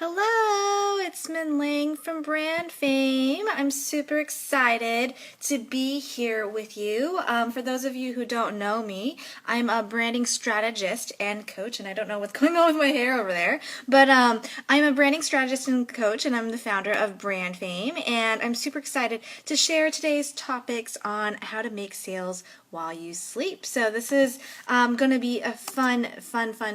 Hello, it's Min Ling from Brand Fame. I'm super excited to be here with you. For those of you who don't know me, I'm a branding strategist and coach, and I don't know what's going on with my hair over there, but I'm a branding strategist and coach, and I'm the founder of Brand Fame, and I'm super excited to share today's topics on how to make sales while you sleep. So this is going to be a fun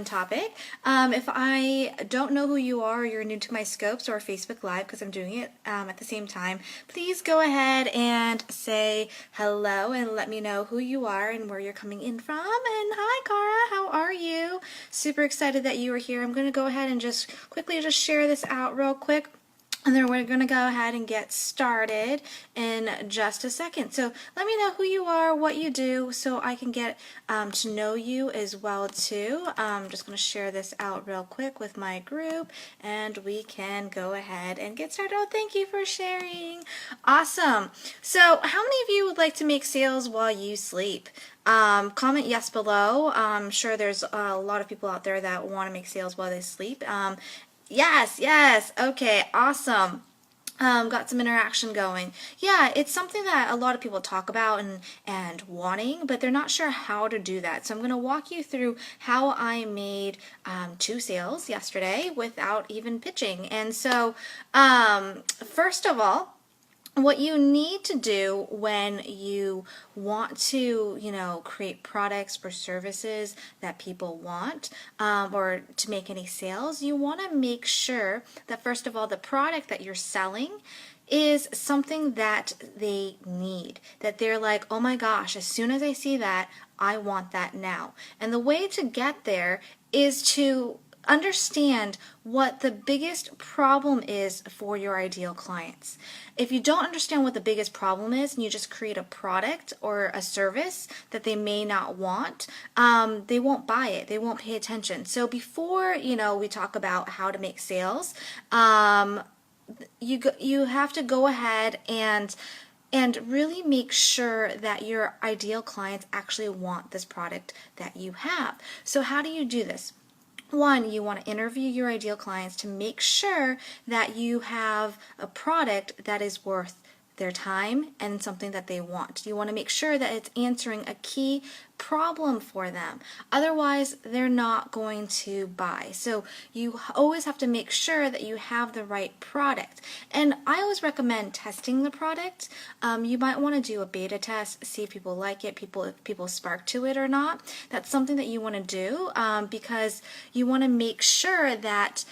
topic. If I don't know who you are, or you're new to my scopes or Facebook Live, because I'm doing it at the same time, please go ahead and say hello and let me know who you are and where you're coming in from. And hi, Cara, how are you? Super excited that you are here. I'm going to go ahead and just quickly share this out real quick. And then we're going to go ahead and get started in just a second. So let me know who you are, what you do, so I can get to know you as well too. I'm just going to share this out real quick with my group, and we can go ahead and get started. Oh, thank you for sharing. Awesome. So how many of you would like to make sales while you sleep? Comment yes below. I'm sure there's a lot of people out there that want to make sales while they sleep. Yes. Okay, awesome. Got some interaction going. Yeah, it's something that a lot of people talk about and wanting, but they're not sure how to do that. So I'm going to walk you through how I made 2 sales yesterday without even pitching. And so, first of all, what you need to do when you want to, create products or services that people want, or to make any sales, you want to make sure that, first of all, the product that you're selling is something that they need, that they're like, oh my gosh, as soon as I see that, I want that now. And the way to get there is to understand what the biggest problem is for your ideal clients. If you don't understand what the biggest problem is and you just create a product or a service that they may not want, they won't buy it. They won't pay attention. So before, we talk about how to make sales, you have to go ahead and really make sure that your ideal clients actually want this product that you have. So how do you do this? One, you want to interview your ideal clients to make sure that you have a product that is worth their time and something that they want. You want to make sure that it's answering a key problem for them. Otherwise, they're not going to buy. So you always have to make sure that you have the right product. And I always recommend testing the product. You might want to do a beta test, see if people like it, if people spark to it or not. That's something that you want to do because you want to make sure that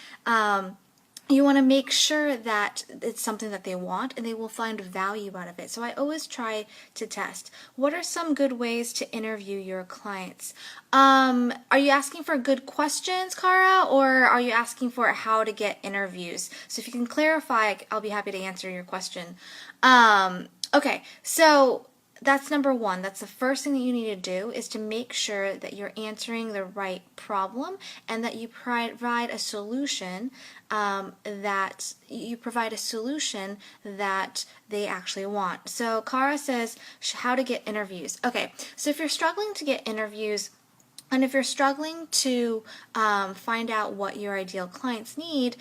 it's something that they want and they will find value out of it. So I always try to test. What are some good ways to interview your clients? Are you asking for good questions, Cara, or are you asking for how to get interviews? So if you can clarify, I'll be happy to answer your question. Okay, so that's number one. That's the first thing that you need to do, is to make sure that you're answering the right problem and that you provide a solution that they actually want. So Cara says how to get interviews. Okay, so if you're struggling to get interviews, and if you're struggling to find out what your ideal clients need,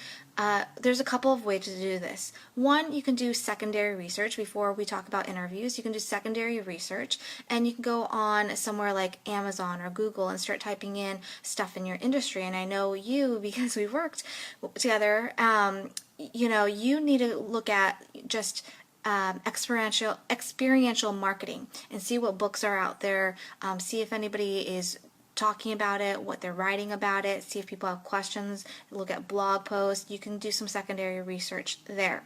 there's a couple of ways to do this. One, you can do secondary research. Before we talk about interviews, you can do secondary research, and you can go on somewhere like Amazon or Google and start typing in stuff in your industry. And I know you, because we worked together, you need to look at just experiential marketing and see what books are out there, see if anybody is talking about it, what they're writing about it, see if people have questions, look at blog posts. You can do some secondary research there.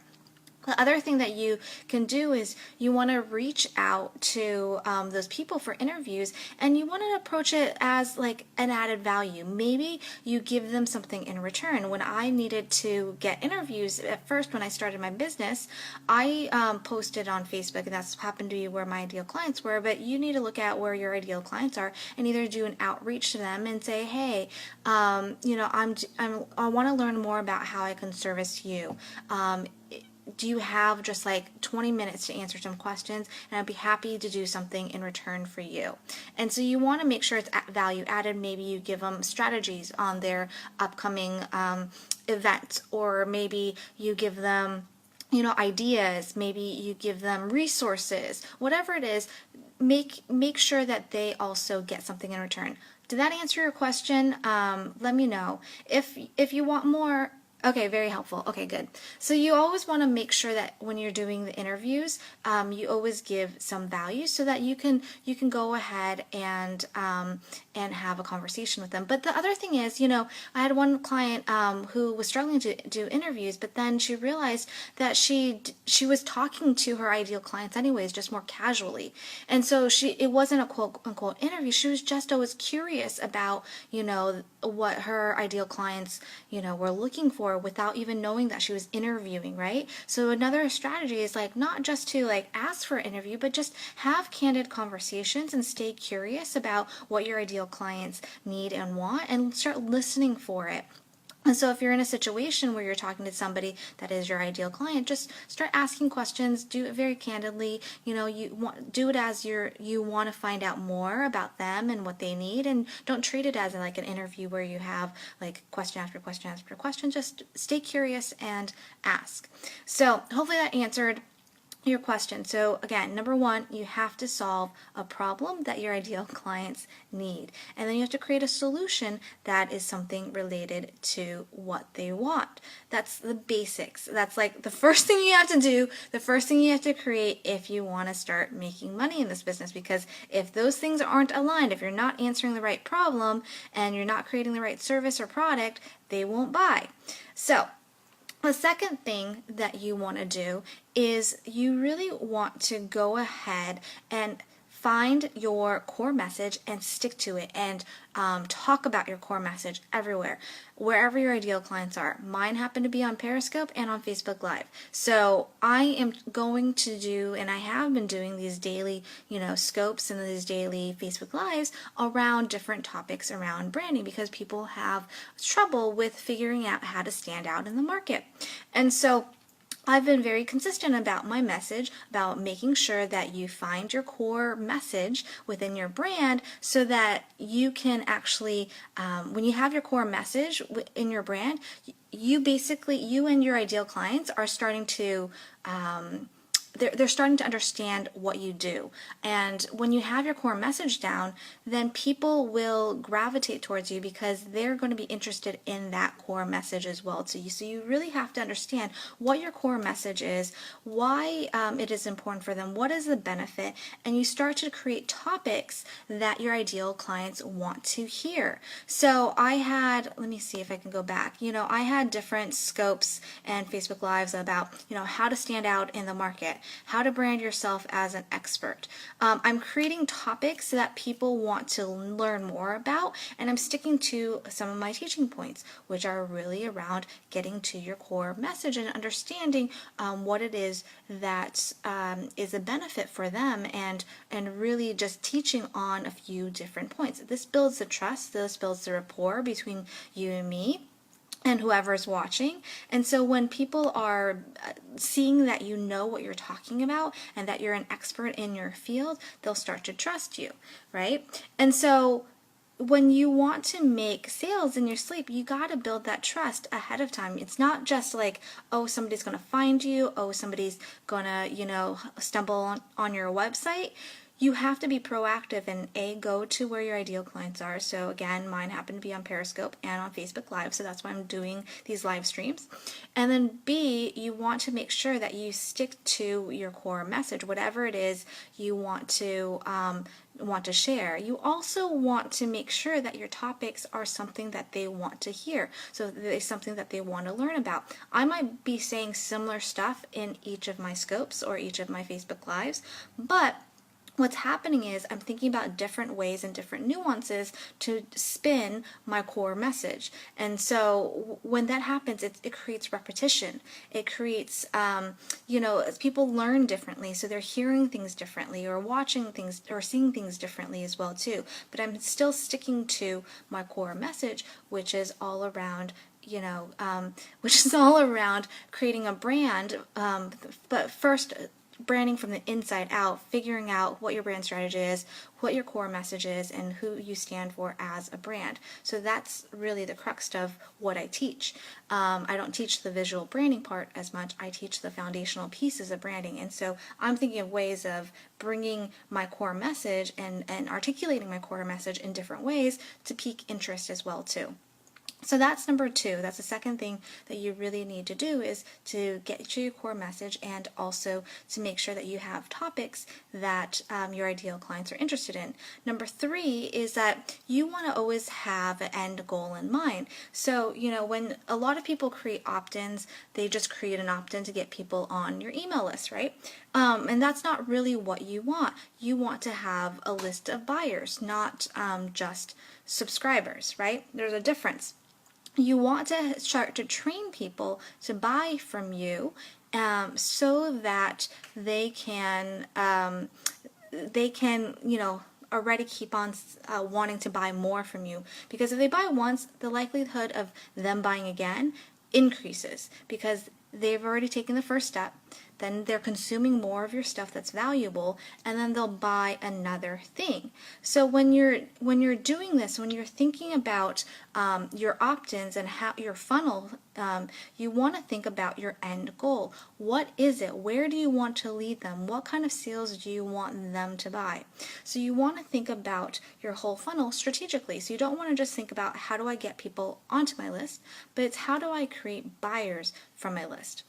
The other thing that you can do is you want to reach out to those people for interviews, and you want to approach it as like an added value. Maybe you give them something in return. When I needed to get interviews at first, when I started my business, I posted on Facebook, and that's happened to be where my ideal clients were. But you need to look at where your ideal clients are and either do an outreach to them and say, hey, I want to learn more about how I can service you. do you have just like 20 minutes to answer some questions, and I'd be happy to do something in return for you. And so you want to make sure it's value added. Maybe you give them strategies on their upcoming events, or maybe you give them ideas, maybe you give them resources, whatever it is. Make sure that they also get something in return. Did that answer your question? Let me know. If you want more. Okay, very helpful. Okay, good. So you always want to make sure that when you're doing the interviews, you always give some value so that you can go ahead and have a conversation with them. But the other thing is, I had one client who was struggling to do interviews, but then she realized that she was talking to her ideal clients anyways, just more casually, and so it wasn't a quote unquote interview. She was just always curious about what her ideal clients were looking for, without even knowing that she was interviewing, right? So another strategy is like not just to like ask for an interview, but just have candid conversations and stay curious about what your ideal clients need and want, and start listening for it. And so if you're in a situation where you're talking to somebody that is your ideal client, just start asking questions, do it very candidly. Do it as you want to find out more about them and what they need, and don't treat it as like an interview where you have like question after question after question. Just stay curious and ask. So hopefully that answered your question. So again, number one, you have to solve a problem that your ideal clients need. And then you have to create a solution that is something related to what they want. That's the basics. That's like the first thing you have to do, the first thing you have to create if you want to start making money in this business. Because if those things aren't aligned, if you're not answering the right problem and you're not creating the right service or product, they won't buy. So the second thing that you want to do is you really want to go ahead and find your core message and stick to it, and talk about your core message everywhere, wherever your ideal clients are. Mine happen to be on Periscope and on Facebook Live. So I am going to do, and I have been doing these daily, scopes and these daily Facebook Lives around different topics around branding, because people have trouble with figuring out how to stand out in the market. And so I've been very consistent about my message, about making sure that you find your core message within your brand, so that you can actually, when you have your core message in your brand, you and your ideal clients are starting to they're starting to understand what you do. And when you have your core message down, then people will gravitate towards you because they're going to be interested in that core message as well to you. So you really have to understand what your core message is, why it is important for them, what is the benefit, and you start to create topics that your ideal clients want to hear. So let me see if I can go back. I had different scopes and Facebook Lives about, how to stand out in the market, how to brand yourself as an expert. I'm creating topics that people want to learn more about, and I'm sticking to some of my teaching points, which are really around getting to your core message and understanding what it is that is a benefit for them, and really just teaching on a few different points. This builds the trust, this builds the rapport between you and me and whoever's watching. And so when people are seeing that you know what you're talking about and that you're an expert in your field, they'll start to trust you, right? And so when you want to make sales in your sleep, you got to build that trust ahead of time. It's not just like, oh, somebody's going to find you, oh, somebody's going to, stumble on your website. You have to be proactive and go to where your ideal clients are. So again, mine happen to be on Periscope and on Facebook Live, so that's why I'm doing these live streams. And then B, you want to make sure that you stick to your core message, whatever it is you want to share. You also want to make sure that your topics are something that they want to hear, so it's something that they want to learn about. I might be saying similar stuff in each of my scopes or each of my Facebook Lives, but what's happening is I'm thinking about different ways and different nuances to spin my core message. And so when that happens, it creates repetition. It creates, people learn differently. So they're hearing things differently or watching things or seeing things differently as well too. But I'm still sticking to my core message, which is all around creating a brand. But first, branding from the inside out, figuring out what your brand strategy is, what your core message is, and who you stand for as a brand. So that's really the crux of what I teach. I don't teach the visual branding part as much. I teach the foundational pieces of branding. And so I'm thinking of ways of bringing my core message and articulating my core message in different ways to pique interest as well too. So that's number 2. That's the second thing that you really need to do, is to get to your core message and also to make sure that you have topics that your ideal clients are interested in. Number 3 is that you want to always have an end goal in mind. So, when a lot of people create opt-ins, they just create an opt-in to get people on your email list, right? And that's not really what you want. You want to have a list of buyers, not just subscribers, right? There's a difference. You want to start to train people to buy from you, so that they can already keep on wanting to buy more from you. Because if they buy once, the likelihood of them buying again increases because they've already taken the first step. Then they're consuming more of your stuff that's valuable, and then they'll buy another thing. So when you're doing this, when you're thinking about your opt-ins and how your funnel, you want to think about your end goal. What is it? Where do you want to lead them? What kind of sales do you want them to buy? So you want to think about your whole funnel strategically. So you don't want to just think about how do I get people onto my list, but it's how do I create buyers from my list.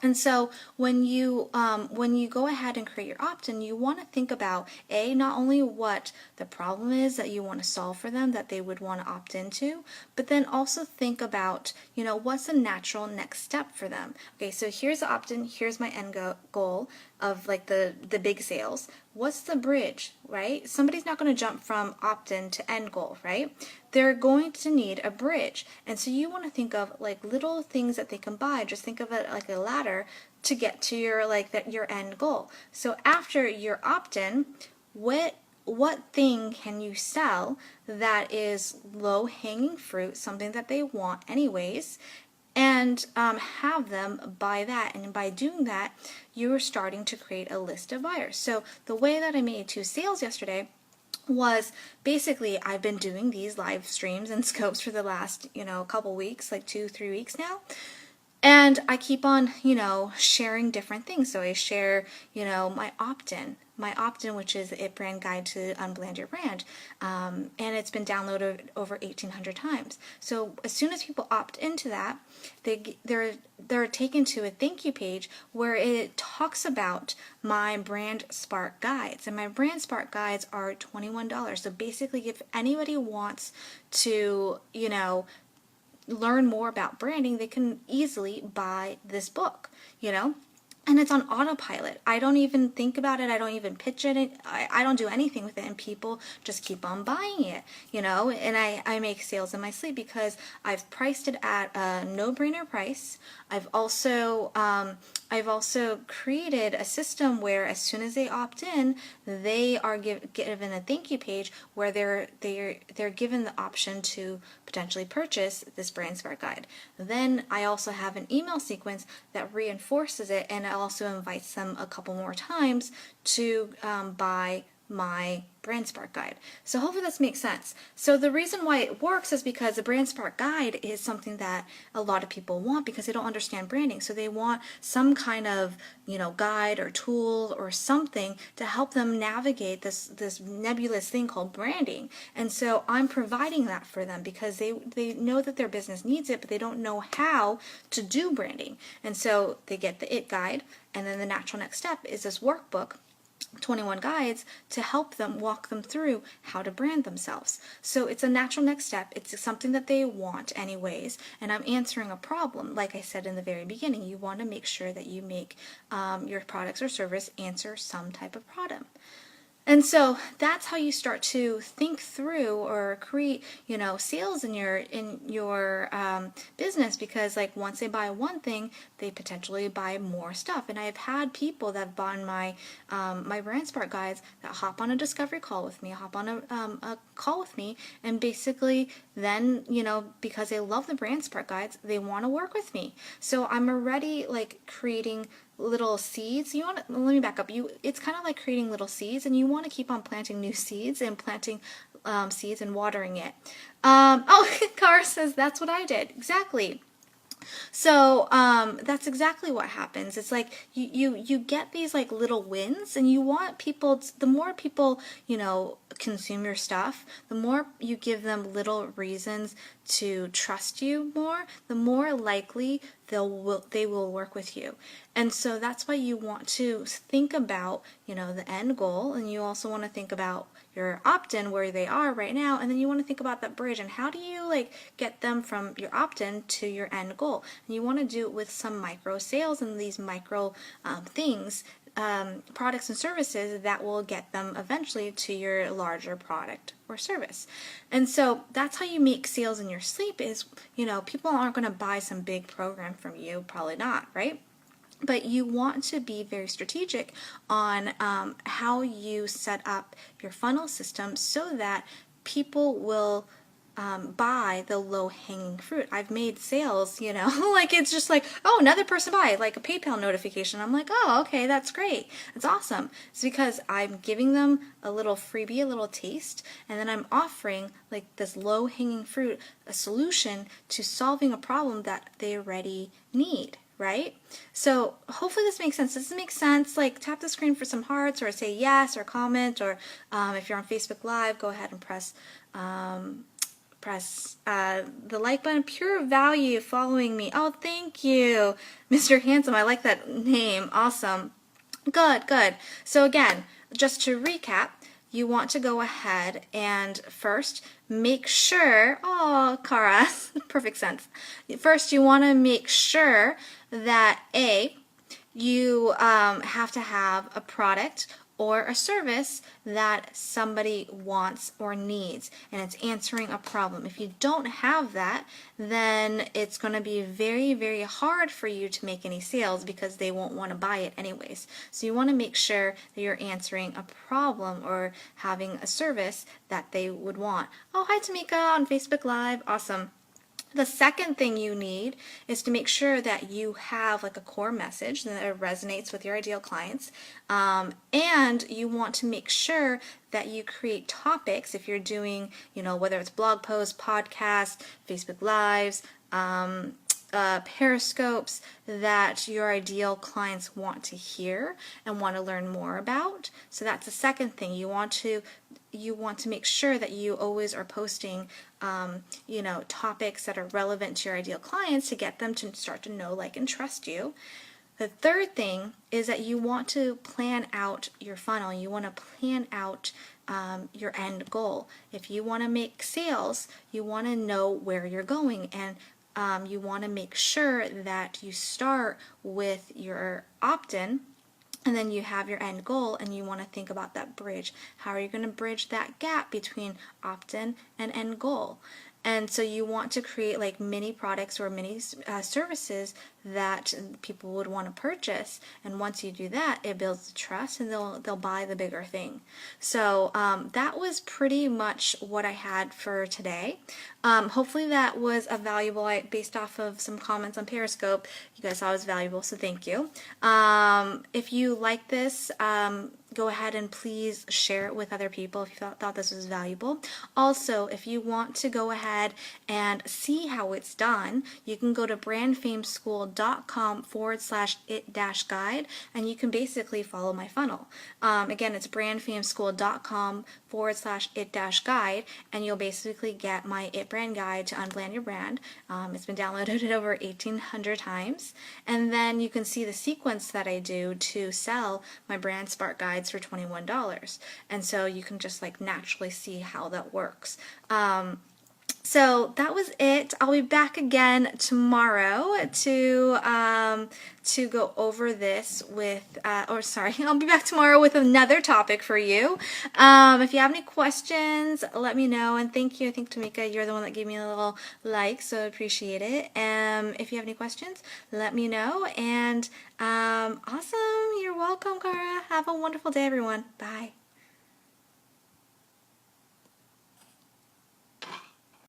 And so when you go ahead and create your opt-in, you want to think about not only what the problem is that you want to solve for them that they would want to opt into, but then also think about what's the natural next step for them. Okay, so here's the opt-in, here's my end goal of like the big sales. What's the bridge, right? Somebody's not going to jump from opt-in to end goal, right? They're going to need a bridge. And so you want to think of like little things that they can buy. Just think of it like a ladder to get to your end goal. So after your opt-in, what thing can you sell that is low-hanging fruit, something that they want anyways, and have them buy that. And by doing that, you're starting to create a list of buyers. So the way that I made 2 sales yesterday was basically I've been doing these live streams and scopes for the last couple weeks, like 2-3 weeks now. And I keep on, sharing different things. So I share, my opt-in, which is the IT Brand Guide to Unbrand Your Brand. And it's been downloaded over 1,800 times. So as soon as people opt into that, they're taken to a thank you page where it talks about my Brand Spark guides. And my Brand Spark guides are $21. So basically, if anybody wants to, learn more about branding, they can easily buy this book, and it's on autopilot. I don't even think about it. I don't even pitch it. I don't do anything with it, and people just keep on buying it, and I make sales in my sleep because I've priced it at a no-brainer price. I've also created a system where as soon as they opt in, they are given a thank you page where they're given the option to potentially purchase this Brand Spark guide. Then I also have an email sequence that reinforces it, and it also invites them a couple more times to buy my Brand Spark guide. So hopefully this makes sense. So the reason why it works is because the Brand Spark guide is something that a lot of people want because they don't understand branding. So they want some kind of guide or tool or something to help them navigate this nebulous thing called branding. And so I'm providing that for them because they know that their business needs it, but they don't know how to do branding. And so they get the IT guide, and then the natural next step is this workbook, 21 guides, to help them walk them through how to brand themselves. So it's a natural next step. It's something that they want anyways, and I'm answering a problem. Like I said in the very beginning, you want to make sure that you make your products or service answer some type of problem. And so that's how you start to think through or create, sales in your business, because like once they buy one thing, they potentially buy more stuff. And I've had people that have bought my my Brand Spark guides that hop on a discovery call with me, hop on a call with me, and basically then because they love the Brand Spark guides, they want to work with me. So I'm already like creating little seeds. Let me back up. It's kind of like creating little seeds, and you want to keep on planting new seeds and planting seeds and watering it. Oh, Cara says that's what I did. Exactly. So that's exactly what happens. It's like you get these like little wins, and you want people the more people consume your stuff, the more you give them little reasons to trust you more, the more likely they will work with you. And so that's why you want to think about the end goal, and you also want to think about your opt-in where they are right now, and then you want to think about that bridge and how do you like get them from your opt-in to your end goal. And you want to do it with some micro sales and these micro things, products and services that will get them eventually to your larger product or service. And so that's how you make sales in your sleep is, people aren't going to buy some big program from you, probably not, right? But you want to be very strategic on how you set up your funnel system so that people will buy the low-hanging fruit. I've made sales, like it's just like, oh, another person buy, like a PayPal notification. I'm like, oh, okay, that's great. That's awesome. It's because I'm giving them a little freebie, a little taste, and then I'm offering like this low-hanging fruit, a solution to solving a problem that they already need. Right? So hopefully this makes sense. Does this make sense? Like tap the screen for some hearts or say yes or comment, or if you're on Facebook Live, go ahead and press the like button. Pure Value following me. Oh, thank you, Mr. Handsome. I like that name. Awesome. Good, good. So again, just to recap, you want to go ahead and first make sure, oh, Cara, perfect sense. First, you want to make sure that you have to have a product or a service that somebody wants or needs, and it's answering a problem. If you don't have that, then it's going to be very, very hard for you to make any sales because they won't want to buy it anyways. So you want to make sure that you're answering a problem or having a service that they would want. Oh, hi Tamika on Facebook Live. Awesome. The second thing you need is to make sure that you have like a core message that resonates with your ideal clients, and you want to make sure that you create topics if you're doing, whether it's blog posts, podcasts, Facebook Lives, periscopes that your ideal clients want to hear and want to learn more about. So that's the second thing. You want to make sure that you always are posting topics that are relevant to your ideal clients to get them to start to know, like, and trust you. The third thing is that you want to plan out your funnel. You want to plan out your end goal. If you want to make sales, you want to know where you're going, and you want to make sure that you start with your opt-in, and then you have your end goal, and you want to think about that bridge. How are you going to bridge that gap between opt-in and end goal? And so you want to create like mini products or mini services that people would want to purchase. And once you do that, it builds trust, and they'll buy the bigger thing. So that was pretty much what I had for today. Hopefully that was a valuable, based off of some comments on Periscope. You guys thought it was valuable, so thank you. If you like this, go ahead and please share it with other people if you thought this was valuable. Also, if you want to go ahead and see how it's done, you can go to brandfameschool.com/it-guide, and you can basically follow my funnel. Again, it's brandfameschool.com/it-guide, and you'll basically get my It Brand Guide to Unbrand Your Brand. It's been downloaded over 1,800 times. And then you can see the sequence that I do to sell my Brand Spark guides for $21. And so you can just like naturally see how that works. So that was it. I'll be back again tomorrow to go over this with, or sorry, I'll be back tomorrow with another topic for you. If you have any questions, let me know. And thank you. I think Tamika, you're the one that gave me a little like, so I appreciate it. If you have any questions, let me know. And awesome. You're welcome, Cara. Have a wonderful day, everyone. Bye.